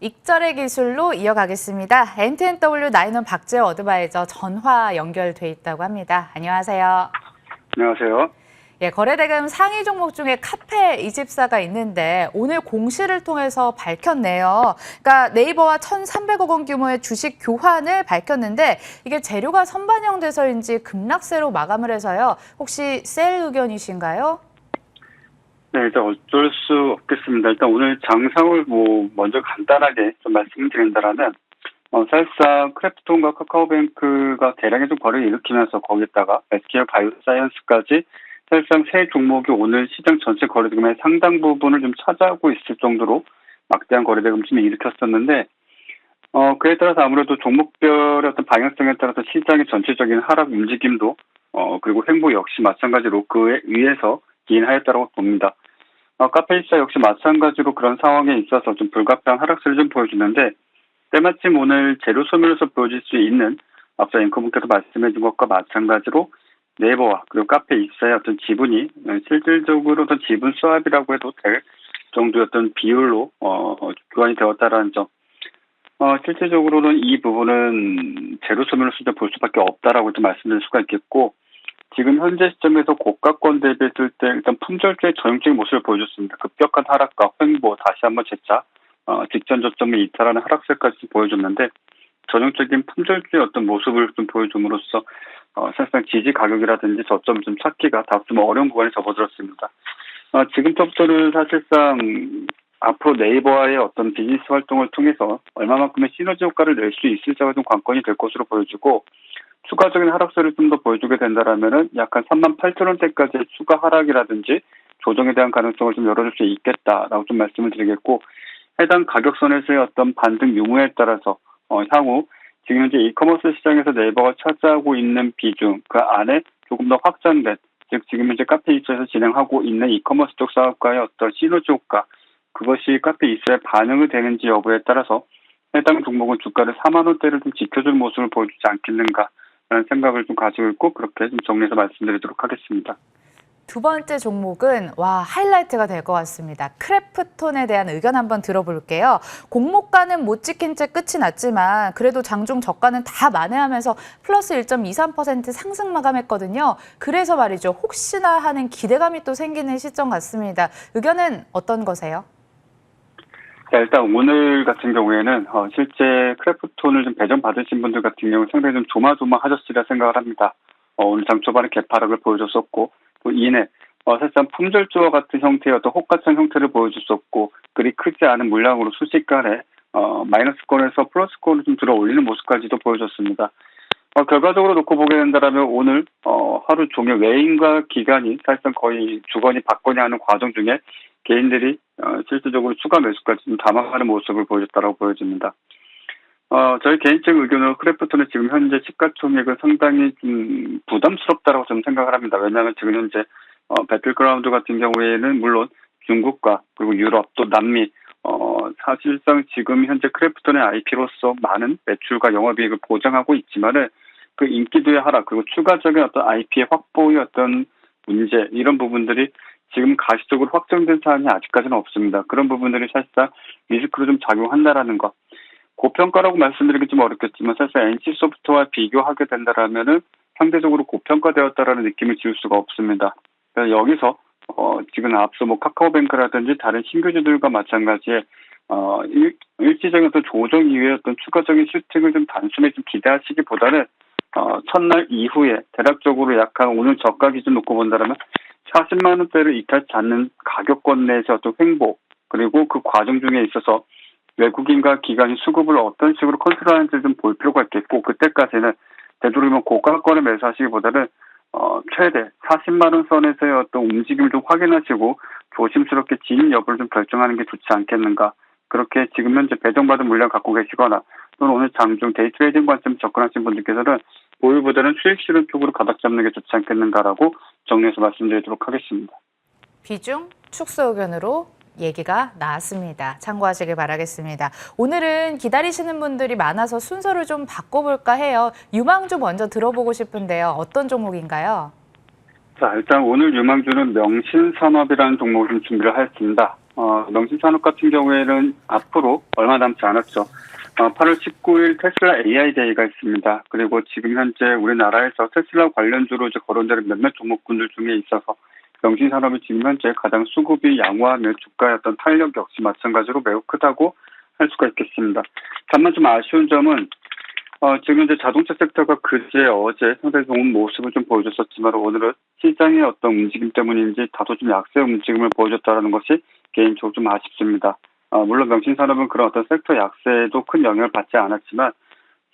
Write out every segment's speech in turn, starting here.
익절의 기술로 이어가겠습니다. NTNW 나인원 박재호 어드바이저 전화 연결돼 있다고 합니다. 안녕하세요. 안녕하세요. 예, 거래대금 상위 종목 중에 카페24가 있는데 오늘 공시를 통해서 밝혔네요. 그러니까 네이버와 1,300억 원 규모의 주식 교환을 밝혔는데 이게 재료가 선반영돼서인지 급락세로 마감을 해서요. 혹시 셀 의견이신가요? 네, 일단 어쩔 수 없겠습니다. 일단 오늘 장상을 먼저 간단하게 좀 말씀드린다라면, 사실상 크래프톤과 카카오뱅크가 대량의 좀 거래를 일으키면서 거기다가 SK 바이오사이언스까지 사실상 세 종목이 오늘 시장 전체 거래대금의 상당 부분을 좀 차지하고 있을 정도로 막대한 거래대금을 일으켰었는데, 그에 따라서 아무래도 종목별의 어떤 방향성에 따라서 시장의 전체적인 하락 움직임도, 그리고 횡보 역시 마찬가지로 그에 의해서 기인하였다고 봅니다. 카페24 역시 마찬가지로 그런 상황에 있어서 좀 불가피한 하락세를 좀 보여주는데, 때마침 오늘 재료 소멸에서 보여질 수 있는 앞서 앵커분께서 말씀해준 것과 마찬가지로 네이버와 그리고 카페24의 어떤 지분이 실질적으로 어떤 지분 수합이라고 해도 될 정도의 어떤 비율로 교환이 되었다라는 점. 실질적으로는 이 부분은 재료 소멸로서 볼 수밖에 없다라고 좀 말씀드릴 수가 있겠고, 지금 현재 시점에서 고가권 대비했을 때 일단 품절주의 전형적인 모습을 보여줬습니다. 급격한 하락과 횡보, 다시 한번 재차 직전 저점을 이탈하는 하락세까지 보여줬는데, 전형적인 품절주의 어떤 모습을 좀 보여줌으로써 사실상 지지 가격이라든지 저점을 좀 찾기가 다소 좀 어려운 구간에 접어들었습니다. 지금부터는 사실상 앞으로 네이버와의 어떤 비즈니스 활동을 통해서 얼마만큼의 시너지 효과를 낼 수 있을지가 좀 관건이 될 것으로 보여지고, 추가적인 하락세를 좀 더 보여주게 된다라면은 약 한 38,000원대까지의 추가 하락이라든지 조정에 대한 가능성을 좀 열어줄 수 있겠다라고 좀 말씀을 드리겠고, 해당 가격선에서의 어떤 반등 유무에 따라서 향후 지금 현재 이커머스 시장에서 네이버가 차지하고 있는 비중, 그 안에 조금 더 확장된, 즉 지금 현재 카페24에서 진행하고 있는 이커머스 쪽 사업과의 어떤 시너지 효과, 그것이 카페24에 반영이 되는지 여부에 따라서 해당 종목은 주가를 4만 원대를 좀 지켜줄 모습을 보여주지 않겠는가라는 생각을 좀 가지고 있고, 그렇게 좀 정리해서 말씀드리도록 하겠습니다. 두 번째 종목은 하이라이트가 될 것 같습니다. 크래프톤에 대한 의견 한번 들어볼게요. 공모가는 못 지킨 채 끝이 났지만 그래도 장중 저가는 다 만회하면서 플러스 1.23% 상승 마감했거든요. 그래서 말이죠. 혹시나 하는 기대감이 또 생기는 시점 같습니다. 의견은 어떤 거세요? 자, 일단 오늘 같은 경우에는 실제 크래프톤을 좀 배정 받으신 분들 같은 경우 상당히 좀 조마조마하셨으리라 생각을 합니다. 오늘 장 초반에 개파락을 보여줬었고, 또 이내 사실상 품절주와 같은 형태의 어떤 호가창 형태를 보여줬었고, 그리 크지 않은 물량으로 순식간에 마이너스권에서 플러스권을 좀 들어 올리는 모습까지도 보여줬습니다. 결과적으로 놓고 보게 된다면 오늘 하루 종일 외인과 기관이 사실상 거의 주거니 받거니 하는 과정 중에 개인들이 실질적으로 추가 매수까지 좀 담아가는 모습을 보여줬다고 보여집니다. 저희 개인적인 의견으로 크래프톤의 지금 현재 시가총액은 상당히 좀 부담스럽다고 좀 생각을 합니다. 왜냐하면 지금 현재 배틀그라운드 같은 경우에는 물론 중국과 그리고 유럽 또 남미 사실상 지금 현재 크래프톤의 IP로서 많은 매출과 영업이익을 보장하고 있지만은 그 인기도의 하락 그리고 추가적인 어떤 IP의 확보의 어떤 문제 이런 부분들이 지금 가시적으로 확정된 사안이 아직까지는 없습니다. 그런 부분들이 사실상 리스크로 좀 작용한다라는 것. 고평가라고 말씀드리기 좀 어렵겠지만 사실 NC소프트와 비교하게 된다라면은 상대적으로 고평가되었다라는 느낌을 지울 수가 없습니다. 그래서 여기서 지금 앞서 카카오뱅크라든지 다른 신규주들과 마찬가지에 일시적인 어떤 조정 이후에 어떤 추가적인 슈팅을 좀 단숨에 좀 기대하시기보다는 첫날 이후에 대략적으로 약간 오늘 저가 기준 놓고 본다면 40만 원대를 이탈치 않는 가격권 내에서 어떤 횡보 그리고 그 과정 중에 있어서 외국인과 기관이 수급을 어떤 식으로 컨트롤하는지 좀 볼 필요가 있겠고, 그때까지는 되도록이면 고가권을 매수하시기보다는 최대 40만 원 선에서의 어떤 움직임을 좀 확인하시고 조심스럽게 진입 여부를 좀 결정하는 게 좋지 않겠는가. 그렇게 지금 현재 배정받은 물량 갖고 계시거나 또는 오늘 장중 데이 트레이딩 관점 접근하신 분들께서는 보유보다는 수익 실현 쪽으로 가닥 잡는 게 좋지 않겠는가라고 정리해서 말씀드리도록 하겠습니다. 비중 축소 의견으로 얘기가 나왔습니다. 참고하시길 바라겠습니다. 오늘은 기다리시는 분들이 많아서 순서를 좀 바꿔볼까 해요. 유망주 먼저 들어보고 싶은데요. 어떤 종목인가요? 자, 일단 오늘 유망주는 명신산업이라는 종목을 좀 준비를 하였습니다. 명신산업 같은 경우에는 앞으로 얼마 남지 않았죠. 8월 19일 테슬라 AI 데이가 있습니다. 그리고 지금 현재 우리나라에서 테슬라 관련주로 이제 거론되는 몇몇 종목군들 중에 있어서 명신산업이 지금 현재 가장 수급이 양호하며 주가의 어떤 탄력 역시 마찬가지로 매우 크다고 할 수가 있겠습니다. 다만 좀 아쉬운 점은 지금 현재 자동차 섹터가 어제 상당히 좋은 모습을 좀 보여줬었지만 오늘은 시장의 어떤 움직임 때문인지 다소 좀 약세 움직임을 보여줬다는 것이 개인적으로 좀 아쉽습니다. 물론 명신산업은 그런 어떤 섹터 약세에도 큰 영향을 받지 않았지만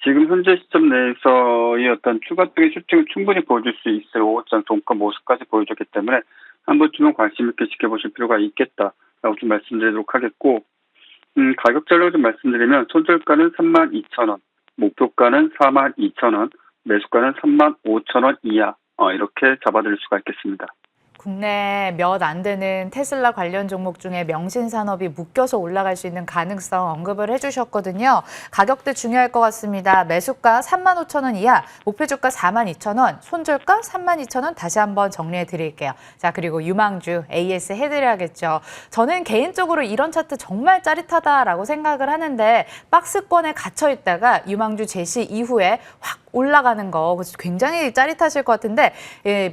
지금 현재 시점 내에서의 어떤 추가적인 슈팅을 충분히 보여줄 수 있을 5호장 종가 모습까지 보여줬기 때문에 한 번쯤은 관심 있게 지켜보실 필요가 있겠다라고 좀 말씀드리도록 하겠고, 가격 전략을 좀 말씀드리면 손절가는 32,000원, 목표가는 42,000원, 매수가는 35,000원 이하 이렇게 잡아드릴 수가 있겠습니다. 국내 몇 안 되는 테슬라 관련 종목 중에 명신산업이 묶여서 올라갈 수 있는 가능성 언급을 해주셨거든요. 가격대 중요할 것 같습니다. 매수가 35,000원 이하, 목표주가 42,000원, 손절가 32,000원 다시 한번 정리해 드릴게요. 자, 그리고 유망주 AS 해드려야겠죠. 저는 개인적으로 이런 차트 정말 짜릿하다라고 생각을 하는데 박스권에 갇혀 있다가 유망주 제시 이후에 확 올라가는 거 굉장히 짜릿하실 것 같은데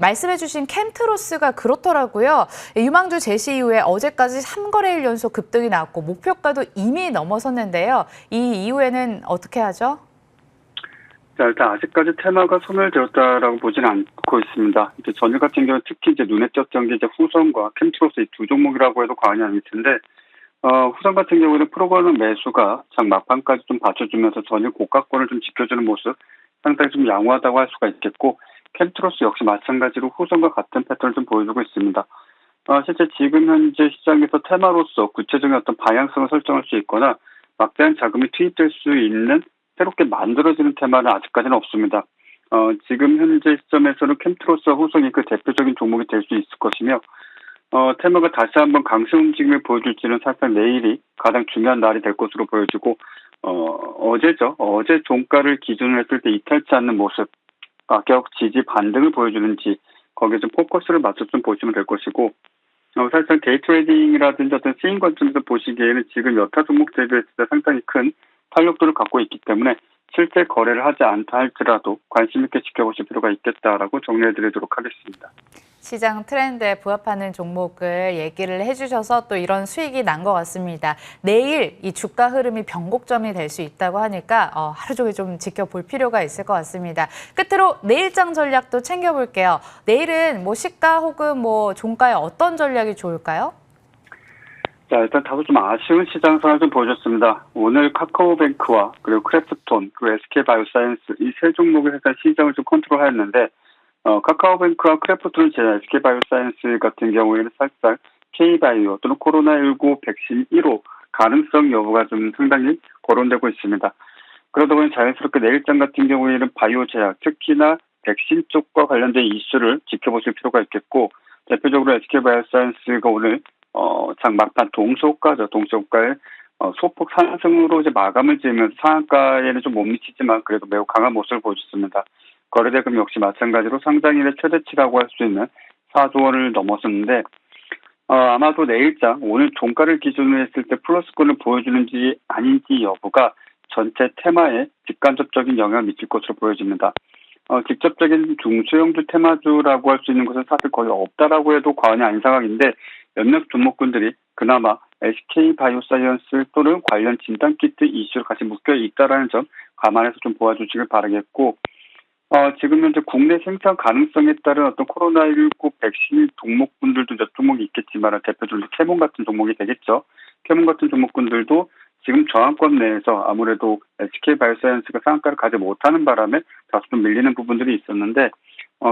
말씀해 주신 캠트로스가 그렇더라고요. 유망주 제시 이후에 어제까지 3거래일 연속 급등이 나왔고 목표가도 이미 넘어섰는데요. 이 이후에는 어떻게 하죠? 자, 일단 아직까지 테마가 소멸되었다라고 보지는 않고 있습니다. 이제 전일 같은 경우 특히 이제 눈에 띄었던 게 이제 후성과 캠트로스 이 두 종목이라고 해도 과언이 아닐 텐데 후성 같은 경우는 프로그램 매수가 장 막판까지 좀 받쳐주면서 전일 고가권을 좀 지켜주는 모습 상당히 좀 양호하다고 할 수가 있겠고, 캠트로스 역시 마찬가지로 후성과 같은 패턴을 좀 보여주고 있습니다. 실제 지금 현재 시장에서 테마로서 구체적인 어떤 방향성을 설정할 수 있거나 막대한 자금이 투입될 수 있는 새롭게 만들어지는 테마는 아직까지는 없습니다. 지금 현재 시점에서는 캠트로스와 후성이 그 대표적인 종목이 될 수 있을 것이며, 테마가 다시 한번 강세 움직임을 보여줄지는 사실 내일이 가장 중요한 날이 될 것으로 보여지고, 어제죠. 어제 종가를 기준으로 했을 때 이탈치 않는 모습, 가격 지지 반등을 보여주는지 거기에 좀 포커스를 맞춰 좀 보시면 될 것이고, 사실상 데이 트레이딩이라든지 어떤 시인 관점에서 보시기에는 지금 여타 종목 대비했을 때 상당히 큰 탄력도를 갖고 있기 때문에 실제 거래를 하지 않다 할지라도 관심 있게 지켜보실 필요가 있겠다라고 정리해드리도록 하겠습니다. 시장 트렌드에 부합하는 종목을 얘기를 해주셔서 또 이런 수익이 난 것 같습니다. 내일 이 주가 흐름이 변곡점이 될 수 있다고 하니까 하루 종일 좀 지켜볼 필요가 있을 것 같습니다. 끝으로 내일장 전략도 챙겨볼게요. 내일은 뭐 시가 혹은 뭐 종가에 어떤 전략이 좋을까요? 자, 일단 다소 좀 아쉬운 시장 상황을 좀 보여줬습니다. 오늘 카카오뱅크와 그리고 크래프톤, 그리고 SK바이오사이언스 이 세 종목을 일단 시장을 좀 컨트롤하였는데, 카카오뱅크와 크래프톤, SK바이오사이언스 같은 경우에는 사실상 K바이오 또는 코로나19 백신 1호 가능성 여부가 좀 상당히 거론되고 있습니다. 그러다 보니 자연스럽게 내일장 같은 경우에는 바이오 제약, 특히나 백신 쪽과 관련된 이슈를 지켜보실 필요가 있겠고, 대표적으로 SK바이오사이언스가 오늘 장 막판 동시호가죠. 동시호가에 소폭 상승으로 이제 마감을 지으면서 상한가에는 좀 못 미치지만 그래도 매우 강한 모습을 보여줬습니다. 거래대금 역시 마찬가지로 상장일의 최대치라고 할 수 있는 4조 원을 넘었었는데, 아마도 내일장 오늘 종가를 기준으로 했을 때 플러스권을 보여주는지 아닌지 여부가 전체 테마에 직간접적인 영향을 미칠 것으로 보여집니다. 직접적인 중소형주 테마주라고 할 수 있는 것은 사실 거의 없다라고 해도 과언이 아닌 상황인데, 몇몇 종목군들이 그나마 SK바이오사이언스 또는 관련 진단키트 이슈로 같이 묶여 있다라는 점 감안해서 좀 보아주시길 바라겠고, 지금 현재 국내 생산 가능성에 따른 어떤 코로나19 백신 종목군들도 몇 종목이 있겠지만 대표적으로 캐몬 같은 종목이 되겠죠. 캐몬 같은 종목군들도 지금 저항권 내에서 아무래도 SK바이오사이언스가 상한가를 가지 못하는 바람에 다소 좀 밀리는 부분들이 있었는데,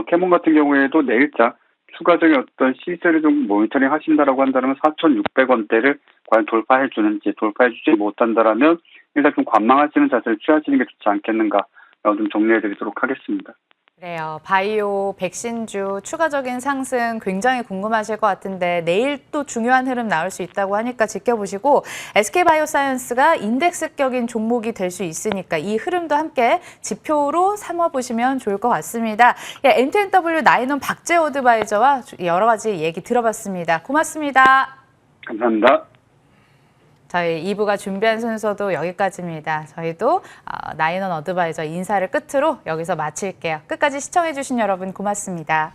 캐몬 같은 경우에도 내일장 추가적인 어떤 시세를 좀 모니터링 하신다라고 한다면 4,600원대를 과연 돌파해 주는지, 돌파해 주지 못한다라면 일단 좀 관망하시는 자세를 취하시는 게 좋지 않겠는가 좀 정리해 드리도록 하겠습니다. 그래요. 바이오, 백신주 추가적인 상승 굉장히 궁금하실 것 같은데 내일 또 중요한 흐름 나올 수 있다고 하니까 지켜보시고, SK바이오사이언스가 인덱스격인 종목이 될 수 있으니까 이 흐름도 함께 지표로 삼아보시면 좋을 것 같습니다. MTNW 나인원 박재호 어드바이저와 여러 가지 얘기 들어봤습니다. 고맙습니다. 감사합니다. 저희 2부가 준비한 순서도 여기까지입니다. 저희도 나인원 어드바이저 인사를 끝으로 여기서 마칠게요. 끝까지 시청해주신 여러분 고맙습니다.